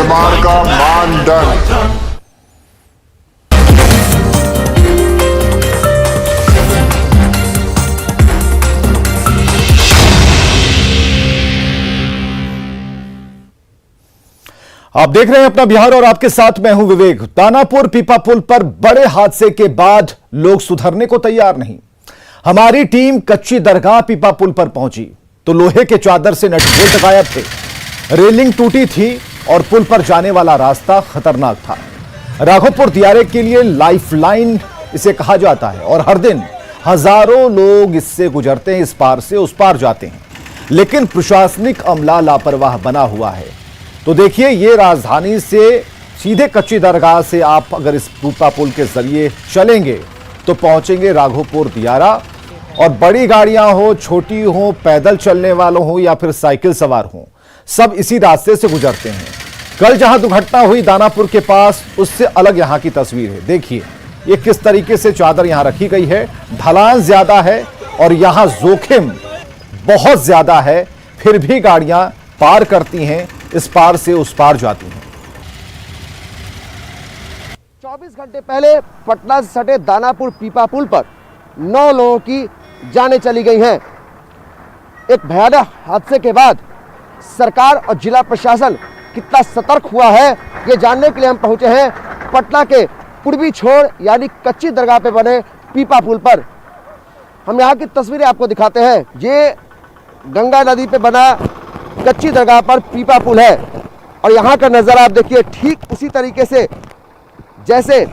निर्माण का मानदंड। आप देख रहे हैं अपना बिहार और आपके साथ मैं हूं विवेक। दानापुर पीपा पुल पर बड़े हादसे के बाद लोग सुधरने को तैयार नहीं। हमारी टीम कच्ची दरगाह पीपा पुल पर पहुंची तो लोहे के चादर से नट बोल्ट गायब थे, रेलिंग टूटी थी और पुल पर जाने वाला रास्ता खतरनाक था। राघोपुर दियारे के लिए लाइफलाइन इसे कहा जाता है और हर दिन हजारों लोग इससे गुजरते हैं, इस पार से उस पार जाते हैं, लेकिन प्रशासनिक अमला लापरवाह बना हुआ है। तो देखिए, ये राजधानी से सीधे कच्ची दरगाह से आप अगर इस पीपा पुल के जरिए चलेंगे तो पहुंचेंगे राघोपुर दियारा। और बड़ी गाड़ियां हो, छोटी हो, पैदल चलने वालों हो या फिर साइकिल सवार हो, सब इसी रास्ते से गुजरते हैं। कल जहां दुर्घटना हुई दानापुर के पास, उससे अलग यहां की तस्वीर है। देखिए ये किस तरीके से चादर यहां रखी गई है, ढलान ज्यादा है और यहां जोखिम बहुत ज्यादा है, फिर भी गाड़ियां पार करती हैं, इस पार से उस पार जाती हैं। 24 घंटे पहले पटना से सटे दानापुर पीपा पुल पर 9 लोगों की जानें चली गई हैं। एक भयानक हादसे के बाद सरकार और जिला प्रशासन कितना सतर्क हुआ है, ये जानने के लिए हम पहुंचे हैं पटना के पूर्वी छोर यानी कच्ची दरगाह पे बने पीपा पुल पर। हम यहाँ की तस्वीरें आपको दिखाते हैं। ये गंगा नदी पे बना कच्ची दरगाह पर पीपा पुल है और यहाँ का नज़ारा आप देखिए, ठीक उसी तरीके से जैसे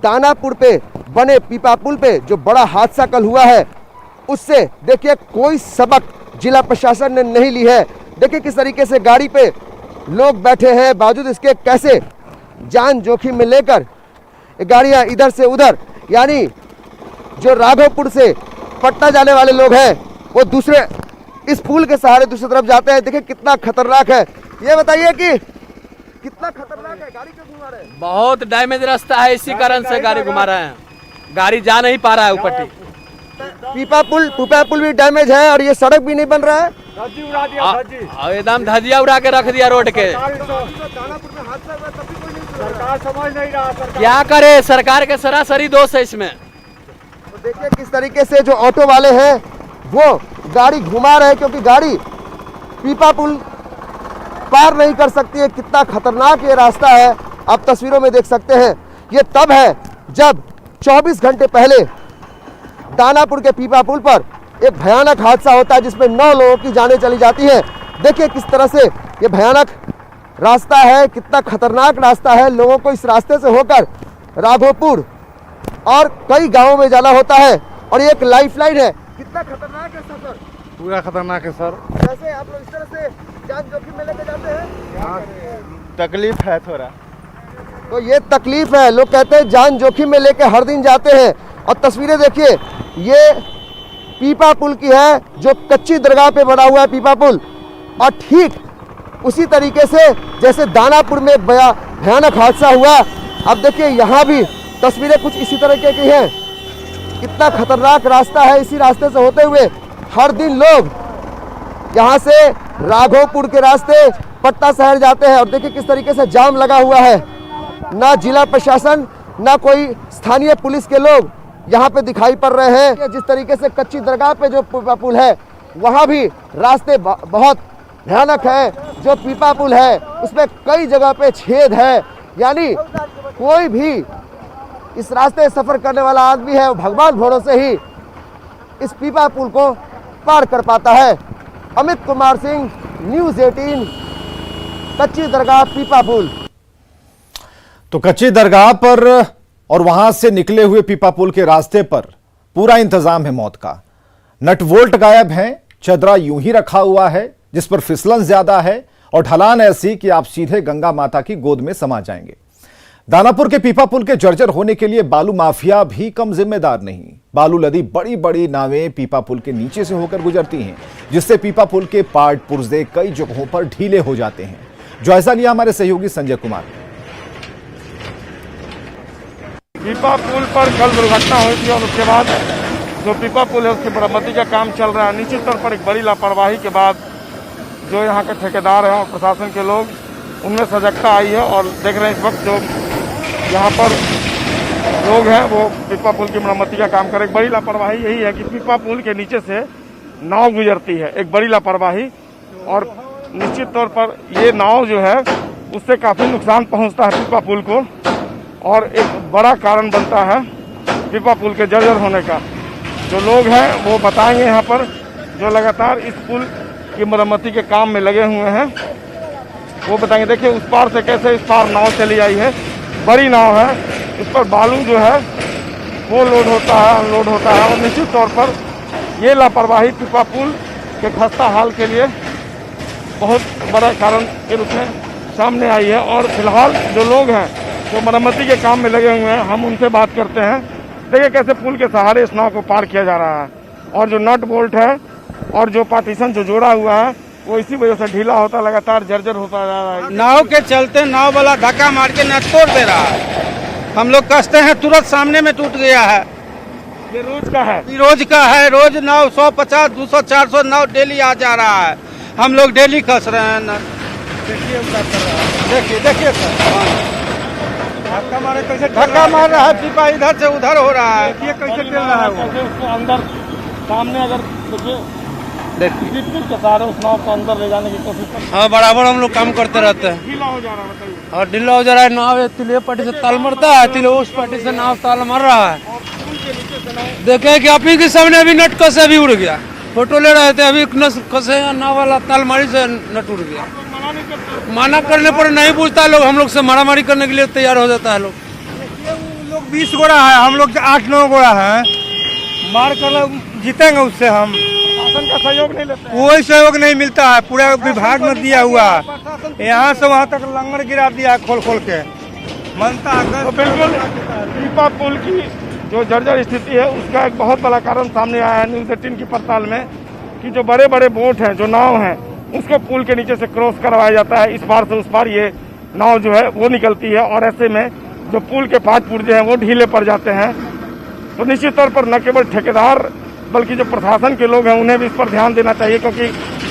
दानापुर पे बने पीपा पुल पे जो बड़ा हादसा कल हुआ है, उससे देखिए कोई सबक जिला प्रशासन ने नहीं ली है। देखिए किस तरीके से गाड़ी पे लोग बैठे हैं, बावजूद इसके कैसे जान जोखिम में लेकर गाड़ियां इधर से उधर, यानी जो राघोपुर से पटना जाने वाले लोग हैं वो दूसरे इस पुल के सहारे दूसरी तरफ जाते हैं। देखिए कितना खतरनाक है। ये बताइए कि कितना खतरनाक है, गाड़ी क्यों घुमा रहे हैं? बहुत डैमेज रास्ता है, इसी कारण से गाड़ी घुमा रहे हैं, गाड़ी जा नहीं पा रहा है ऊपर। पीपा पुल भी डैमेज है और ये सड़क भी नहीं बन रहा है। एकदम धजिया उड़ा के रख दिया रोड के। सरकार समझ नहीं रहा, क्या करे, सरकार के सरासरी दोष है इसमें। तो देखिए किस तरीके से जो ऑटो वाले हैं वो गाड़ी घुमा रहे हैं, क्योंकि गाड़ी पीपा पुल पार नहीं कर सकती है। कितना खतरनाक ये रास्ता है, आप तस्वीरों में देख सकते हैं। ये तब है जब 24 घंटे पहले दानापुर के पीपा पुल पर एक भयानक हादसा होता है जिसमें 9 लोगों की जानें चली जाती हैं। देखिए किस तरह से ये भयानक रास्ता है, कितना खतरनाक रास्ता है। लोगों को इस रास्ते से होकर राघोपुर और कई गांवों में जाना होता है और ये एक लाइफलाइन है। कितना खतरनाक है सफर, पूरा खतरनाक है सर। कैसे आप लोग इस तरह से जान जोखिम में लेके जाते हैं? तकलीफ है थोड़ा, तो ये तकलीफ है। लोग कहते हैं जान जोखिम में लेके हर दिन जाते हैं। और तस्वीरें देखिए, ये पीपा पुल की है जो कच्ची दरगाह पे बना हुआ है पीपा पुल, और ठीक उसी तरीके से जैसे दानापुर में भयानक हादसा हुआ, अब देखिए यहाँ भी तस्वीरें कुछ इसी तरीके की हैं। कितना खतरनाक रास्ता है। इसी रास्ते से होते हुए हर दिन लोग यहाँ से राघोपुर के रास्ते पटना शहर जाते हैं और देखिए किस तरीके से जाम लगा हुआ है। ना जिला प्रशासन ना कोई स्थानीय पुलिस के लोग यहाँ पे दिखाई पड़ रहे हैं। जिस तरीके से कच्ची दरगाह पे जो पीपा पुल है वहाँ भी रास्ते बहुत भयानक है। जो पीपा पुल है उसमें कई जगह पे छेद है, यानी कोई भी इस रास्ते सफर करने वाला आदमी है वो भगवान भरोसे ही इस पीपा पुल को पार कर पाता है। अमित कुमार सिंह, न्यूज़ 18, कच्ची दरगाह पीपा पुल। तो कच्ची दरगाह पर और वहां से निकले हुए पीपा पुल के रास्ते पर पूरा इंतजाम है मौत का। नट वोल्ट गायब है, चदरा यूं ही रखा हुआ है जिस पर फिसलन ज्यादा है और ढलान ऐसी कि आप सीधे गंगा माता की गोद में समा जाएंगे। दानापुर के पीपा पुल के जर्जर होने के लिए बालू माफिया भी कम जिम्मेदार नहीं। बालू लदी बड़ी बड़ी नावें पीपा पुल के नीचे से होकर गुजरती हैं, जिससे पीपा पुल के पार्ट पुर्जे कई जगहों पर ढीले हो जाते हैं। जायजा लिया हमारे सहयोगी संजय कुमार। पीपा पुल पर कल दुर्घटना हुई थी और उसके बाद जो पीपा पुल है उसकी मरम्मती का काम चल रहा है। निश्चित तौर पर एक बड़ी लापरवाही के बाद जो यहाँ के ठेकेदार हैं और प्रशासन के लोग उनमें सजगता आई है। और देख रहे हैं इस वक्त जो यहाँ पर लोग हैं वो पीपा पुल की मरम्मती का काम करें। एक बड़ी लापरवाही यही है कि पीपा पुल के नीचे से नाव गुजरती है, एक बड़ी लापरवाही। और निश्चित तौर पर ये नाव जो है उससे काफ़ी नुकसान पहुंचता है पीपा पुल को, और एक बड़ा कारण बनता है पीपा पुल के जर्जर होने का। जो लोग हैं वो बताएंगे यहाँ पर, जो लगातार इस पुल की मरम्मती के काम में लगे हुए हैं, वो बताएंगे। देखिए उस पार से कैसे इस पार नाव चली आई है, बड़ी नाव है, इस पर बालू जो है वो लोड होता है, अनलोड होता है। और निश्चित तौर पर ये लापरवाही पीपा पुल के खस्ता हाल के लिए बहुत बड़ा कारण के रूप में सामने आई है। और फिलहाल जो लोग हैं जो मरम्मती के काम में लगे हुए हैं, हम उनसे बात करते हैं। देखिए कैसे पुल के सहारे इस नाव को पार किया जा रहा है, और जो नट बोल्ट है और जो पार्टीशन जो जोड़ा हुआ है वो इसी वजह से ढीला होता, लगातार जर्जर होता जा रहा है। नाव के चलते नाव वाला धक्का मार के नट तोड़ दे रहा है। हम लोग कसते हैं, तुरंत सामने में टूट गया है। ये रोज का है, रोज का है। रोज नाव 150, 200, 400 नाव डेली आ जा रहा है। हम लोग डेली कस रहे हैं नट। देखिए देखिए धक्का मारे कैसे, धक्का मार रहा है, पीपा इधर से उधर हो रहा है। देखिए कैसे चल रहा है वो। उसको अंदर सामने अगर देखिए के सारे उस नाव को अंदर ले जाने की कोशिश कर। हाँ, बराबर हम लोग काम करते रहते हैं। ढीला हो जा रहा है, बताइए। और ढीला हो जा रहा है। नाव तिले पट्टी से ताल मरता है, तिले उस पट्टी से नाव ताल मर रहा है। देखे कि आप ही के सामने अभी नट कसे अभी उड़ गया। फोटो ले रहे थे, अभी कसे नाव वाला तालमारी से नट उड़ गया। माना करने पर नहीं पूछता लोग, हम लोग से मारामारी करने के लिए तैयार हो जाता है लोग। लोग 20 गोड़ा है, हम लोग 8-9 गोड़ा है। मार कर जीतेंगे उससे हम। शासन का सहयोग नहीं लेते, कोई सहयोग नहीं मिलता है। पूरा विभाग में दिया हुआ है, यहाँ से वहाँ तक लंगर गिरा दिया है खोल खोल के। मनता है तो बिल्कुल पीपा पुल की जो जर्जर स्थिति है उसका एक बहुत बड़ा कारण सामने आया है न्यूज़ 18 की पड़ताल में, कि जो बड़े बड़े बोट हैं, जो नाव हैं, उसको पुल के नीचे से क्रॉस करवाया जाता है। इस पार से उस पार ये नाव जो है वो निकलती है, और ऐसे में जो पुल के 5 पुर्जे हैं वो ढीले पड़ जाते हैं। तो निश्चित तौर पर न केवल ठेकेदार बल्कि जो प्रशासन के लोग हैं उन्हें भी इस पर ध्यान देना चाहिए, क्योंकि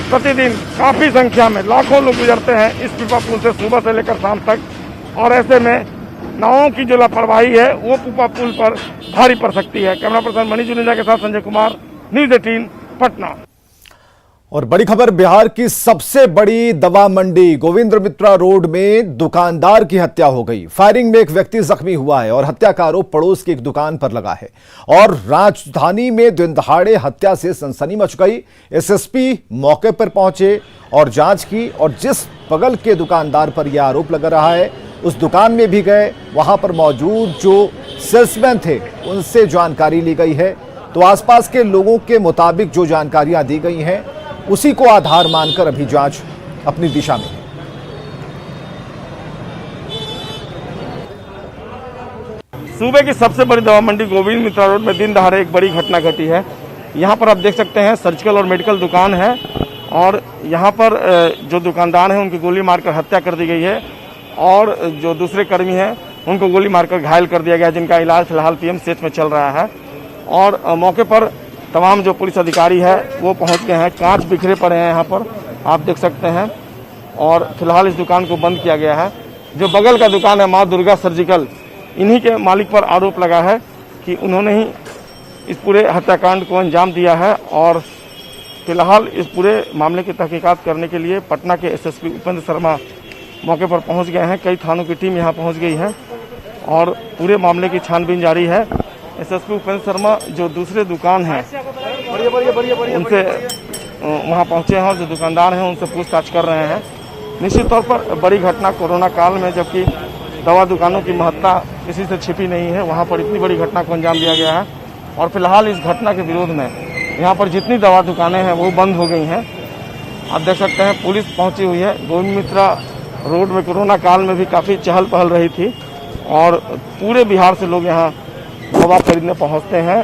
प्रतिदिन काफ़ी संख्या में लाखों लोग गुजरते हैं इस पीपा पुल से सुबह से लेकर शाम तक। और ऐसे में नावों की जो लापरवाही है वो पीपा पुल पर भारी पड़ सकती है। कैमरा पर्सन मनीष जुनेजा के साथ संजय कुमार, न्यूज़ 18 पटना। और बड़ी खबर, बिहार की सबसे बड़ी दवा मंडी गोविंद मित्रा रोड में दुकानदार की हत्या हो गई। फायरिंग में एक व्यक्ति जख्मी हुआ है और हत्या का आरोप पड़ोस की एक दुकान पर लगा है। और राजधानी में दिन दहाड़े हत्या से सनसनी मच गई। एसएसपी मौके पर पहुंचे और जांच की, और जिस बगल के दुकानदार पर यह आरोप लग रहा है उस दुकान में भी गए। वहां पर मौजूद जो सेल्समैन थे उनसे जानकारी ली गई है। तो आसपास के लोगों के मुताबिक जो जानकारियां दी गई हैं उसी को आधार मानकर अभी जांच अपनी दिशा में है। सूबे की सबसे बड़ी दवा मंडी गोविंद मित्रा रोड में दिन दहाड़े एक बड़ी घटना घटी है। यहाँ पर आप देख सकते हैं सर्जिकल और मेडिकल दुकान है, और यहाँ पर जो दुकानदार हैं उनकी गोली मारकर हत्या कर दी गई है, और जो दूसरे कर्मी हैं उनको गोली मारकर घायल कर दिया गया, जिनका इलाज फिलहाल पीएमसीएच में चल रहा है। और मौके पर तमाम जो पुलिस अधिकारी है वो पहुंच गए हैं। कांच बिखरे पड़े हैं यहाँ पर, आप देख सकते हैं। और फिलहाल इस दुकान को बंद किया गया है। जो बगल का दुकान है माँ दुर्गा सर्जिकल, इन्हीं के मालिक पर आरोप लगा है कि उन्होंने ही इस पूरे हत्याकांड को अंजाम दिया है। और फिलहाल इस पूरे मामले की तहकीकात करने के लिए पटना के एसएसपी उपेंद्र शर्मा मौके पर पहुंच गए हैं। कई थानों की टीम यहाँ पहुँच गई है और पूरे मामले की छानबीन जारी है। एसएसपी उपेंद्र शर्मा जो दूसरे दुकान हैं उनसे वहाँ पहुँचे हैं, और जो दुकानदार हैं उनसे पूछताछ कर रहे हैं। निश्चित तौर पर बड़ी घटना कोरोना काल में, जबकि दवा दुकानों की महत्ता किसी से छिपी नहीं है, वहाँ पर इतनी बड़ी घटना को अंजाम दिया गया है। और फिलहाल इस घटना के विरोध में यहाँ पर जितनी दवा दुकानें हैं वो बंद हो गई हैं। आप देख सकते हैं पुलिस पहुँची हुई है। गोविंद मित्रा रोड में कोरोना काल में भी काफ़ी चहल पहल रही थी, और पूरे बिहार से लोग यहाँ दवा खरीदने पहुँचते हैं।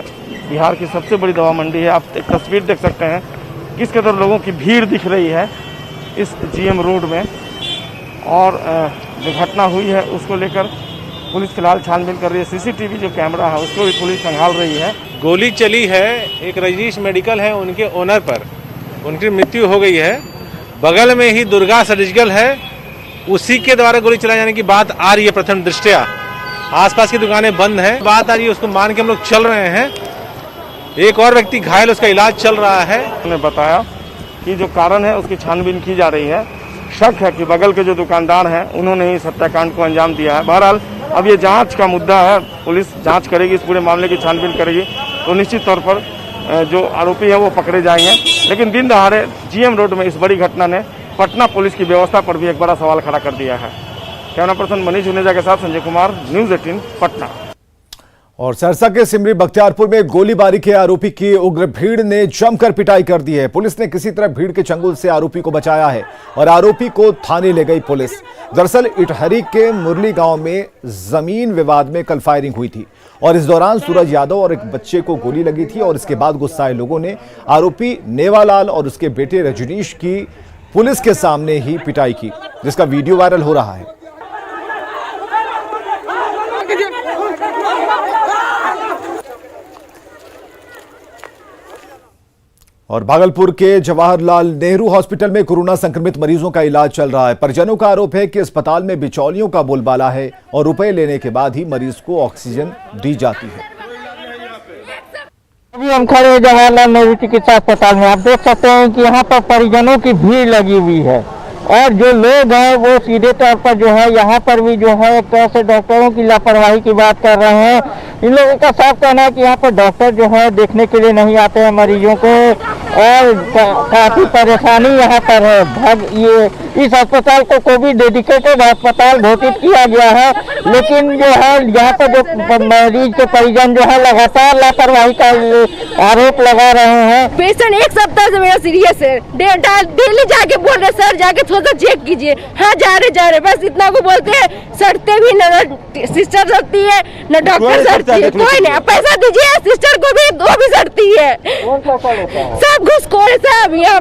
बिहार की सबसे बड़ी दवा मंडी है। आप एक तस्वीर देख सकते हैं किस कदर लोगों की भीड़ दिख रही है इस जीएम रोड में। और जो घटना हुई है उसको लेकर पुलिस फिलहाल छानबीन कर रही है। सीसीटीवी जो कैमरा है उसको भी पुलिस संभाल रही है। गोली चली है एक रजनीश मेडिकल है उनके ओनर पर, उनकी मृत्यु हो गई है। बगल में ही दुर्गा सर्जिकल है, उसी के द्वारा गोली चलाए जाने की बात आ रही है। प्रथम दृष्टया आसपास की दुकानें बंद हैं, बात आ रही है, उसको मान के हम लोग चल रहे हैं। एक और व्यक्ति घायल, उसका इलाज चल रहा है। उन्होंने बताया कि जो कारण है उसकी छानबीन की जा रही है। शक है कि बगल के जो दुकानदार हैं उन्होंने ही इस हत्याकांड को अंजाम दिया है। बहरहाल अब ये जांच का मुद्दा है, पुलिस जांच करेगी, इस पूरे मामले की छानबीन करेगी, तो निश्चित तौर पर जो आरोपी है वो पकड़े जाएंगे। लेकिन दिन दहाड़े जीएम रोड में इस बड़ी घटना ने पटना पुलिस की व्यवस्था पर भी एक बड़ा सवाल खड़ा कर दिया है। कैमरा पर्सन मनीष जुनेजा के साथ संजय कुमार, न्यूज़ 18 पटना। और सहरसा के सिमरी बख्तियारपुर में गोलीबारी के आरोपी की उग्र भीड़ ने जमकर पिटाई कर दी है। पुलिस ने किसी तरह भीड़ के चंगुल से आरोपी को बचाया है और आरोपी को थाने ले गई पुलिस। दरअसल इटहरी के मुरली गांव में जमीन विवाद में कल फायरिंग हुई थी और इस दौरान सूरज यादव और एक बच्चे को गोली लगी थी और इसके बाद गुस्साए लोगों ने आरोपी नेवालाल और उसके बेटे रजनीश की पुलिस के सामने ही पिटाई की, जिसका वीडियो वायरल हो रहा है। और भागलपुर के जवाहरलाल नेहरू हॉस्पिटल में कोरोना संक्रमित मरीजों का इलाज चल रहा है। परिजनों का आरोप है कि अस्पताल में बिचौलियों का बोलबाला है और रुपए लेने के बाद ही मरीज को ऑक्सीजन दी जाती है। अभी हम खड़े हैं जवाहरलाल नेहरू चिकित्सा अस्पताल में। आप देख सकते हैं कि यहाँ पर परिजनों की भीड़ लगी हुई है और जो लोग हैं वो सीधे तौर पर जो है यहाँ पर भी जो है एक तरह से डॉक्टरों की लापरवाही की बात कर रहे हैं। इन लोगों का साफ कहना है कि यहाँ पर डॉक्टर जो है देखने के लिए नहीं आते हैं मरीजों को और काफी परेशानी यहाँ पर है। ये इस अस्पताल को कोविड डेडिकेटेड अस्पताल घोषित किया गया है, लेकिन जो है यहाँ पर जो मरीज के परिजन जो है लगातार लापरवाही का आरोप लगा रहे हैं। पेशेंट एक सप्ताह से मेरा सीरियस है, डेली जाके बोल रहे सर जाके थोड़ा सा चेक कीजिए। हाँ जा रहे बस इतना को बोलते हैं। सड़ते भी न सिस्टर सड़ती है न डॉक्टर सड़ती है, कोई नहीं। पैसा दीजिए सिस्टर को भी, वो भी सड़ती है। सब घुसखोर सब यहाँ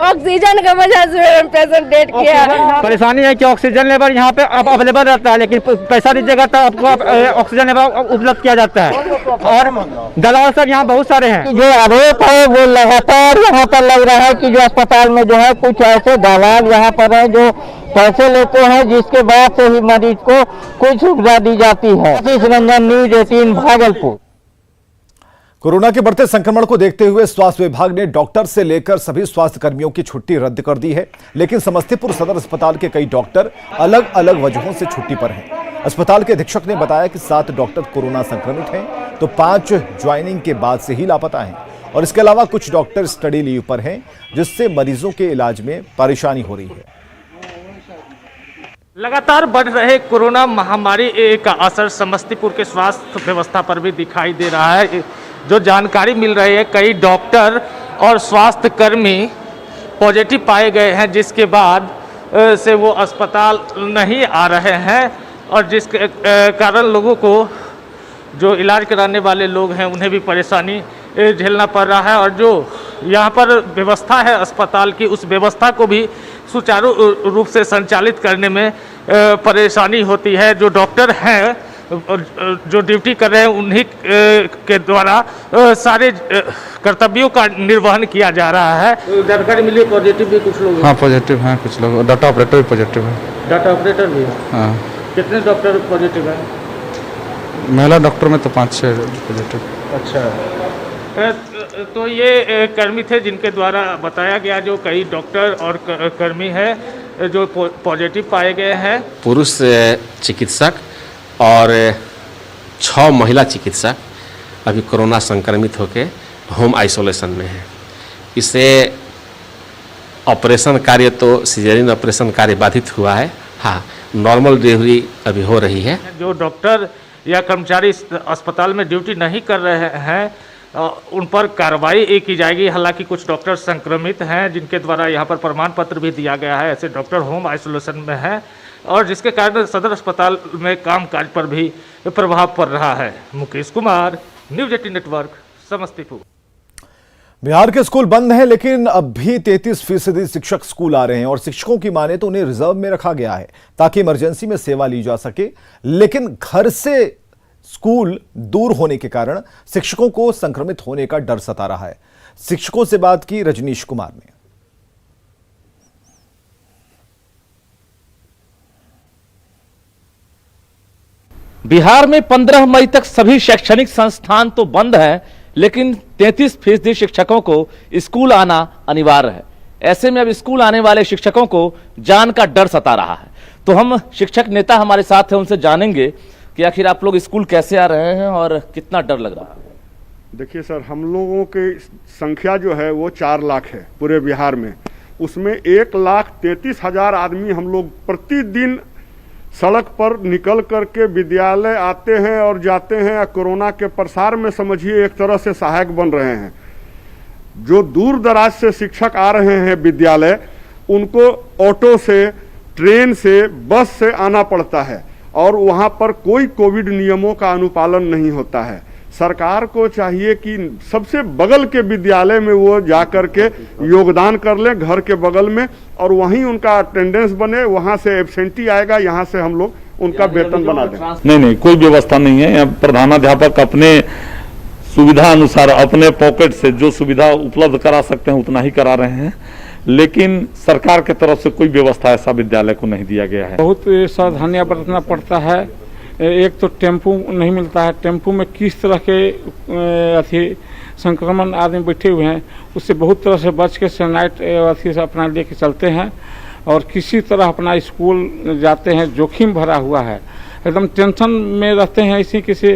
ऑक्सीजन का वजह से पेशेंट डेड किया। परेशानी है कि ऑक्सीजन लेवल यहाँ पे अब अवेलेबल रहता है, लेकिन पैसा दीजिएगा तो आपको ऑक्सीजन लेवल उपलब्ध किया जाता है और दलाल सब यहाँ बहुत सारे हैं। जो आरोप है वो लगातार यहाँ पर लग रहा है कि जो अस्पताल में जो है कुछ ऐसे दलाल यहाँ पर है जो पैसे लेते हैं, जिसके बाद से ही मरीज को कुछ सुविधा दी जाती है। रंजन, न्यूज़ 18 भागलपुर। कोरोना के बढ़ते संक्रमण को देखते हुए स्वास्थ्य विभाग ने डॉक्टर से लेकर सभी स्वास्थ्य कर्मियों की छुट्टी रद्द कर दी है, लेकिन समस्तीपुर सदर अस्पताल के कई डॉक्टर अलग अलग वजहों से छुट्टी पर हैं। अस्पताल के अधीक्षक ने बताया कि 7 डॉक्टर कोरोना संक्रमित हैं तो 5 ज्वाइनिंग के बाद से ही लापता हैं और इसके अलावा कुछ डॉक्टर स्टडी लीव पर हैं, जिससे मरीजों के इलाज में परेशानी हो रही है। लगातार बढ़ रहे कोरोना महामारी का असर समस्तीपुर के स्वास्थ्य व्यवस्था पर भी दिखाई दे रहा है। जो जानकारी मिल रही है, कई डॉक्टर और स्वास्थ्य कर्मी पॉजिटिव पाए गए हैं, जिसके बाद से वो अस्पताल नहीं आ रहे हैं और जिसके कारण लोगों को जो इलाज कराने वाले लोग हैं उन्हें भी परेशानी झेलना पड़ रहा है और जो यहाँ पर व्यवस्था है अस्पताल की, उस व्यवस्था को भी सुचारू रूप से संचालित करने में परेशानी होती है। जो डॉक्टर हैं जो ड्यूटी कर रहे हैं उन्हीं के द्वारा सारे कर्तव्यों का निर्वहन किया जा रहा है। जानकारी मिली पॉजिटिव भी कुछ लोग? हाँ पॉजिटिव हैं कुछ लोग, डाटा ऑपरेटर भी पॉजिटिव है। डाटा ऑपरेटर भी? हाँ। कितने डॉक्टर पॉजिटिव हैं? महिला डॉक्टर में तो 5-6 पॉजिटिव। अच्छा, तो ये कर्मी थे जिनके द्वारा बताया गया जो कई डॉक्टर और कर्मी हैं जो पॉजिटिव पाए गए हैं। पुरुष चिकित्सक और 6 महिला चिकित्सक अभी कोरोना संक्रमित होकर होम आइसोलेशन में है। इससे ऑपरेशन कार्य तो सिजेरियन ऑपरेशन कार्य बाधित हुआ है। हाँ, नॉर्मल डिलीवरी अभी हो रही है। जो डॉक्टर या कर्मचारी अस्पताल में ड्यूटी नहीं कर रहे हैं उन पर कार्रवाई की जाएगी। हालांकि कुछ डॉक्टर संक्रमित हैं जिनके द्वारा यहाँ पर प्रमाण पत्र भी दिया गया है। ऐसे डॉक्टर होम आइसोलेशन में हैं और जिसके कारण सदर अस्पताल में कामकाज पर भी प्रभाव पड़ रहा है। Mukesh Kumar, news 18 network, Samastipur. बिहार के स्कूल बंद हैं, लेकिन अब भी 33% शिक्षक स्कूल आ रहे हैं और शिक्षकों की माने तो उन्हें रिजर्व में रखा गया है ताकि इमरजेंसी में सेवा ली जा सके। लेकिन घर से स्कूल दूर होने के कारण शिक्षकों को संक्रमित होने का डर सता रहा है। शिक्षकों से बात की रजनीश कुमार ने। बिहार में 15 मई तक सभी शैक्षणिक संस्थान तो बंद है, लेकिन 33% शिक्षकों को स्कूल आना अनिवार्य है। ऐसे में अब स्कूल आने वाले शिक्षकों को जान का डर सता रहा है। तो हम शिक्षक नेता हमारे साथ हैं, उनसे जानेंगे कि आखिर आप लोग स्कूल कैसे आ रहे हैं और कितना डर लग रहा है। देखिए सर, हम लोगों की संख्या जो है वो 4 लाख है पूरे बिहार में। उसमें 1,33,000 आदमी हम लोग प्रतिदिन सड़क पर निकल करके विद्यालय आते हैं और जाते हैं। कोरोना के प्रसार में समझिए एक तरह से सहायक बन रहे हैं। जो दूर दराज से शिक्षक आ रहे हैं विद्यालय, उनको ऑटो से, ट्रेन से, बस से आना पड़ता है और वहाँ पर कोई कोविड नियमों का अनुपालन नहीं होता है। सरकार को चाहिए कि सबसे बगल के विद्यालय में वो जा कर के योगदान कर लें, घर के बगल में, और वहीं उनका अटेंडेंस बने। वहाँ से एब्सेंटी आएगा, यहाँ से हम लोग उनका वेतन बना दें। नहीं, कोई व्यवस्था नहीं है। प्रधानाध्यापक अपने सुविधा अनुसार अपने पॉकेट से जो सुविधा उपलब्ध करा सकते हैं उतना ही करा रहे हैं, लेकिन सरकार की तरफ से कोई व्यवस्था ऐसा विद्यालय को नहीं दिया गया है। बहुत सावधानियां बरतना पड़ता है। एक तो टेम्पू नहीं मिलता है, टेम्पू में किस तरह के संक्रमण आदमी बैठे हुए हैं, उससे बहुत तरह से बच के सैनिटाइज से अपना लेके चलते हैं और किसी तरह अपना स्कूल जाते हैं। जोखिम भरा हुआ है, एकदम टेंशन में रहते हैं। इसी किसी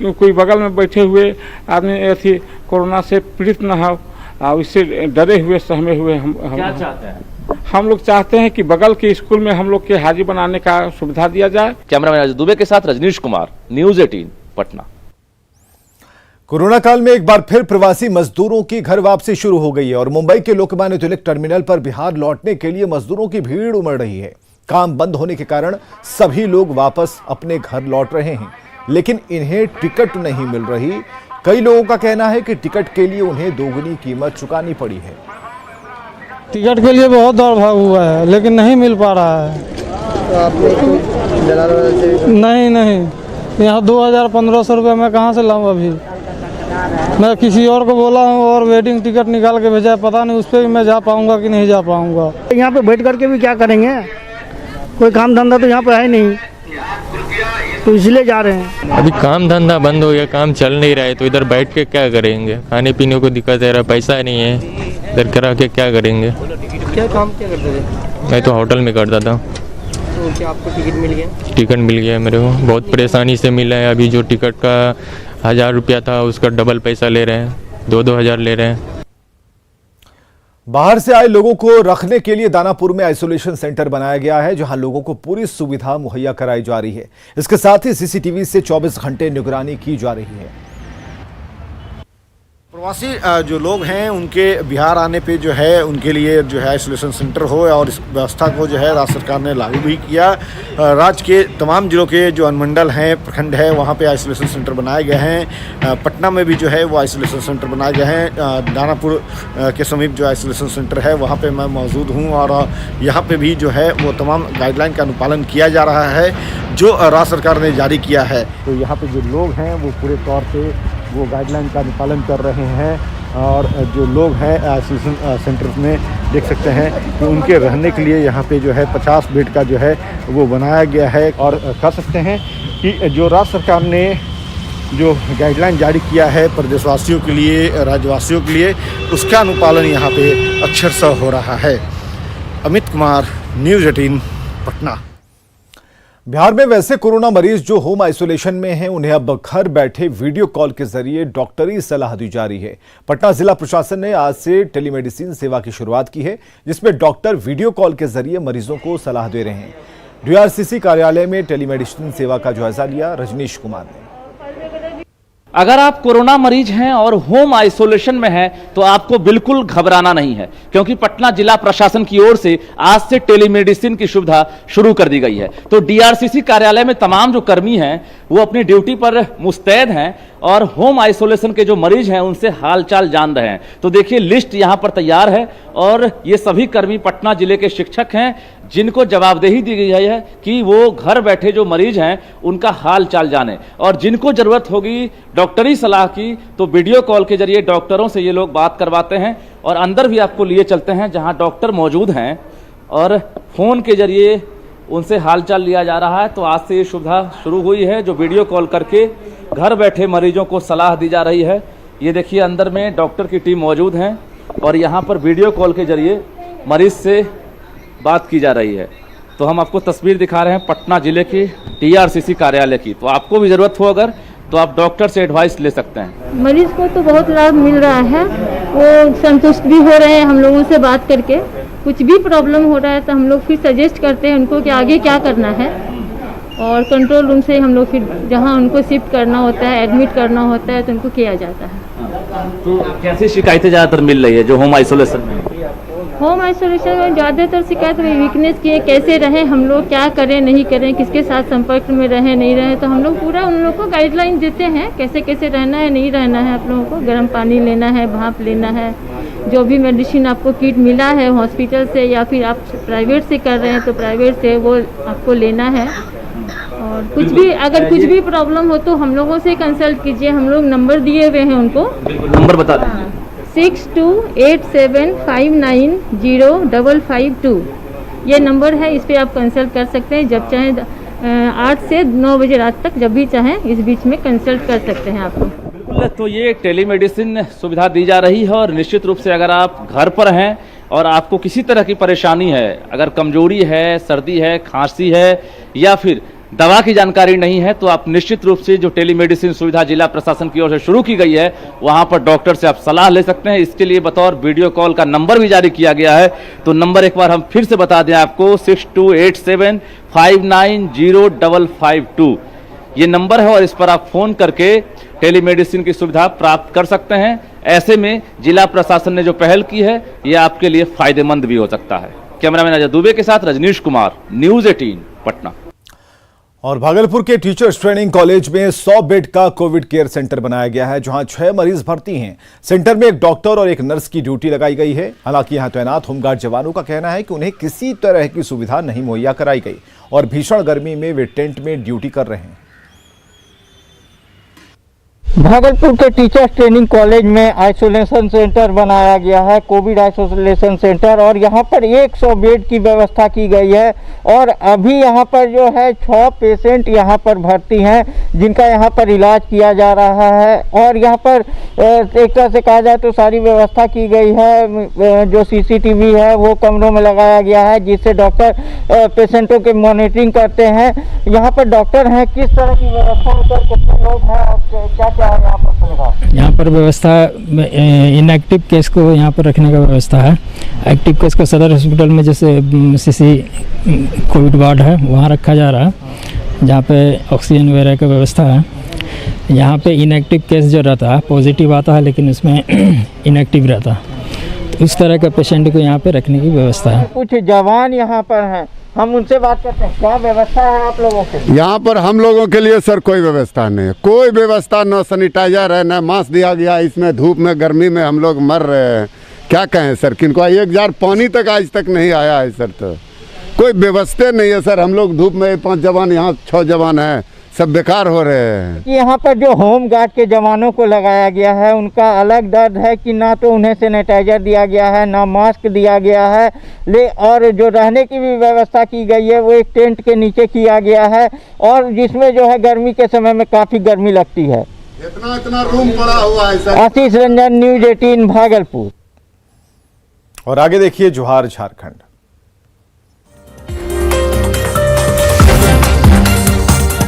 कोई बगल में बैठे हुए आदमी कोरोना से पीड़ित न हो और इससे डरे हुए सहमे हुए हम क्या चाहते हैं? हम लोग चाहते हैं कि बगल के स्कूल में हम लोग के हाजिर बनाने का सुविधा दिया जाए। कैमरामैन अजय दुबे के साथ रजनीश कुमार, न्यूज़ 18 पटना। कोरोना काल में एक बार फिर प्रवासी मजदूरों की घर वापसी शुरू हो गई है और मुंबई के लोकमान्य तिलक टर्मिनल पर बिहार लौटने के लिए मजदूरों की भीड़ उमड़ रही है। काम बंद होने के कारण सभी लोग वापस अपने घर लौट रहे हैं, लेकिन इन्हें टिकट नहीं मिल रही। कई लोगों का कहना है कि टिकट के लिए उन्हें दोगुनी कीमत चुकानी पड़ी है। टिकट के लिए बहुत दौड़ भाग हुआ है, लेकिन नहीं मिल पा रहा है। तो आपने नहीं, यहाँ 2,000-1,500 रुपये मैं कहाँ से लाऊं अभी। मैं किसी और को बोला हूँ और वेटिंग टिकट निकाल के भेजा है, पता नहीं उस पर भी मैं जा पाऊँगा कि नहीं जा पाऊँगा। यहाँ पे बैठ करके भी क्या करेंगे, कोई काम धंधा तो यहाँ पे है नहीं, तो इसलिए जा रहे हैं। अभी काम धंधा बंद हो गया, काम चल नहीं रहा है, तो इधर बैठ के क्या करेंगे। खाने पीने को दिक्कत है, पैसा नहीं है, इधर करा के क्या करेंगे। क्या काम क्या करते थे? मैं तो होटल में करता था। तो क्या आपको टिकट मिल गया? टिकट मिल गया मेरे को, बहुत परेशानी से मिला है। अभी जो टिकट का 1,000 रुपया था उसका डबल पैसा ले रहे हैं, 2-2 हज़ार ले रहे हैं। बाहर से आए लोगों को रखने के लिए दानापुर में आइसोलेशन सेंटर बनाया गया है, जहां लोगों को पूरी सुविधा मुहैया कराई जा रही है। इसके साथ ही सीसीटीवी से 24 घंटे निगरानी की जा रही है। प्रवासी जो लोग हैं उनके बिहार आने पे जो है उनके लिए जो है आइसोलेशन सेंटर हो, और इस व्यवस्था को जो है राज्य सरकार ने लागू भी किया। राज्य के तमाम जिलों के जो अनुमंडल हैं, प्रखंड है, वहाँ पे आइसोलेशन सेंटर बनाए गए हैं। पटना में भी जो है वो आइसोलेशन सेंटर बनाए गए हैं। दानापुर के समीप जो आइसोलेशन सेंटर है वहाँ पे मैं मौजूद हूँ और यहाँ पे भी जो है वो तमाम गाइडलाइन का अनुपालन किया जा रहा है जो राज्य सरकार ने जारी किया है। तो यहाँ पे जो लोग हैं वो पूरे तौर पे वो गाइडलाइन का अनुपालन कर रहे हैं और जो लोग हैं आइसोलेशन सेंटर में देख सकते हैं कि उनके रहने के लिए यहाँ पे जो है 50 बेड का जो है वो बनाया गया है। और कह सकते हैं कि जो राज्य सरकार ने जो गाइडलाइन जारी किया है प्रदेशवासियों के लिए, राज्यवासियों के लिए, उसका अनुपालन यहाँ पे अक्षरशः हो रहा है। अमित कुमार, न्यूज़ 18 पटना। बिहार में वैसे कोरोना मरीज जो होम आइसोलेशन में हैं, उन्हें अब घर बैठे वीडियो कॉल के जरिए डॉक्टरी सलाह दी जा रही है। पटना जिला प्रशासन ने आज से टेलीमेडिसिन सेवा की शुरुआत की है, जिसमें डॉक्टर वीडियो कॉल के जरिए मरीजों को सलाह दे रहे हैं। डीआरसीसी कार्यालय में टेलीमेडिसिन सेवा का जायजा लिया रजनीश कुमार ने। अगर आप कोरोना मरीज हैं और होम आइसोलेशन में हैं तो आपको बिल्कुल घबराना नहीं है, क्योंकि पटना जिला प्रशासन की ओर से आज से टेलीमेडिसिन की सुविधा शुरू कर दी गई है। तो डीआरसीसी कार्यालय में तमाम जो कर्मी हैं वो अपनी ड्यूटी पर मुस्तैद हैं और होम आइसोलेशन के जो मरीज हैं उनसे हालचाल जान रहे हैं। तो देखिए लिस्ट यहां पर तैयार है और ये सभी कर्मी पटना जिले के शिक्षक हैं, जिनको जवाबदेही दी गई है कि वो घर बैठे जो मरीज हैं उनका हाल चाल जाने, और जिनको जरूरत होगी डॉक्टरी सलाह की तो वीडियो कॉल के जरिए डॉक्टरों से ये लोग बात करवाते हैं। और अंदर भी आपको लिए चलते हैं जहां डॉक्टर मौजूद हैं और फोन के जरिए उनसे हालचाल लिया जा रहा है। तो आज से ये सुविधा शुरू हुई है, जो वीडियो कॉल करके घर बैठे मरीजों को सलाह दी जा रही है। ये देखिए अंदर में डॉक्टर की टीम मौजूद हैं और यहाँ पर वीडियो कॉल के जरिए मरीज से बात की जा रही है। तो हम आपको तस्वीर दिखा रहे हैं पटना जिले के TRCC कार्यालय की। तो आपको भी ज़रूरत हो अगर तो आप डॉक्टर से एडवाइस ले सकते हैं। मरीज को तो बहुत लाभ मिल रहा है, वो संतुष्ट भी हो रहे हैं हम लोगों से बात करके। कुछ भी प्रॉब्लम हो रहा है तो हम लोग फिर सजेस्ट करते हैं उनको कि आगे क्या करना है, और कंट्रोल रूम से हम लोग फिर जहां उनको शिफ्ट करना होता है, एडमिट करना होता है तो उनको किया जाता है। तो कैसी शिकायतें ज़्यादातर मिल रही है जो होम आइसोलेशन में? होम आइसोलेशन में ज़्यादातर शिकायत वीकनेस की है, कैसे रहें हम लोग, क्या करें नहीं करें, किसके साथ संपर्क में रहें नहीं रहें। तो हम लोग पूरा उन लोग को गाइडलाइन देते हैं कैसे कैसे रहना है नहीं रहना है। आप लोगों को गर्म पानी लेना है, भाप लेना है, जो भी मेडिसिन आपको किट मिला है हॉस्पिटल से या फिर आप प्राइवेट से कर रहे हैं तो प्राइवेट से वो आपको लेना है। और कुछ भी अगर कुछ भी प्रॉब्लम हो तो हम लोगों से कंसल्ट कीजिए। हम लोग नंबर दिए हुए हैं उनको, नंबर बता दें। 6287590552 ये नंबर है, इस पे आप कंसल्ट कर सकते हैं जब चाहें। 8 से 9 बजे रात तक जब भी चाहें इस बीच में कंसल्ट कर सकते हैं आप लोग। बिल्कुल, तो ये टेलीमेडिसिन सुविधा दी जा रही है और निश्चित रूप से अगर आप घर पर हैं और आपको किसी तरह की परेशानी है, अगर कमजोरी है, सर्दी है, खांसी है या फिर दवा की जानकारी नहीं है, तो आप निश्चित रूप से जो टेलीमेडिसिन सुविधा जिला प्रशासन की ओर से शुरू की गई है वहां पर डॉक्टर से आप सलाह ले सकते हैं। इसके लिए बतौर वीडियो कॉल का नंबर भी जारी किया गया है। तो नंबर एक बार हम फिर से बता दें आपको, 6287590552 ये नंबर है और इस पर आप फोन करके टेलीमेडिसिन की सुविधा प्राप्त कर सकते हैं। ऐसे में जिला प्रशासन ने जो पहल की है ये आपके लिए फायदेमंद भी हो सकता है। कैमरामैन अजय दुबे के साथ रजनीश कुमार, न्यूज़ 18 पटना। और भागलपुर के टीचर्स ट्रेनिंग कॉलेज में 100 बेड का कोविड केयर सेंटर बनाया गया है, जहां 6 मरीज भर्ती हैं। सेंटर में एक डॉक्टर और एक नर्स की ड्यूटी लगाई गई है। हालांकि यहां तैनात होमगार्ड जवानों का कहना है कि उन्हें किसी तरह की सुविधा नहीं मुहैया कराई गई और भीषण गर्मी में वे टेंट में ड्यूटी कर रहे हैं। भागलपुर के टीचर्स ट्रेनिंग कॉलेज में आइसोलेशन सेंटर बनाया गया है, कोविड आइसोलेशन सेंटर, और यहाँ पर 100 बेड की व्यवस्था की गई है। और अभी यहाँ पर जो है 6 पेशेंट यहाँ पर भर्ती हैं जिनका यहाँ पर इलाज किया जा रहा है। और यहाँ पर एक तरह से कहा जाए तो सारी व्यवस्था की गई है। जो CCTV है वो कमरों में लगाया गया है जिससे डॉक्टर पेशेंटों के मॉनिटरिंग करते हैं। यहाँ पर डॉक्टर हैं, किस तरह की व्यवस्था होकर कितने लोग हैं और क्या क्या है यहाँ पर व्यवस्था? इनएक्टिव केस को यहाँ पर रखने का व्यवस्था है। एक्टिव केस को सदर हॉस्पिटल में जैसे CC कोविड वार्ड है वहाँ रखा जा रहा है, जहाँ पे ऑक्सीजन वगैरह का व्यवस्था है। यहाँ पे इनएक्टिव केस जो रहता है पॉजिटिव आता है लेकिन उसमें इनएक्टिव रहता है, तो उस तरह का पेशेंट को यहाँ पे रखने की व्यवस्था है। कुछ जवान यहाँ पर हैं, हम उनसे बात करते हैं। क्या व्यवस्था है आप लोगों के? यहाँ पर हम लोगों के लिए सर कोई व्यवस्था नहीं है, कोई व्यवस्था, न सैनिटाइजर है, न मास्क दिया गया। इसमें धूप में गर्मी में हम लोग मर रहे हैं, क्या कहें सर। किनको 1 जार पानी तक आज तक नहीं आया है सर, तो कोई व्यवस्था नहीं है सर। हम लोग धूप में 5 जवान, यहाँ 6 जवान हैं, सब बेकार हो रहे हैं। यहाँ पर जो होम गार्ड के जवानों को लगाया गया है उनका अलग दर्द है कि ना तो उन्हें सैनिटाइजर दिया गया है ना मास्क दिया गया है। और जो रहने की भी व्यवस्था की गई है वो एक टेंट के नीचे किया गया है, और जिसमें जो है गर्मी के समय में काफ़ी गर्मी लगती है। इतना रूम पड़ा हुआ है सर। आशीष रंजन, न्यूज़ 18 भागलपुर। और आगे देखिए जोहार झारखंड।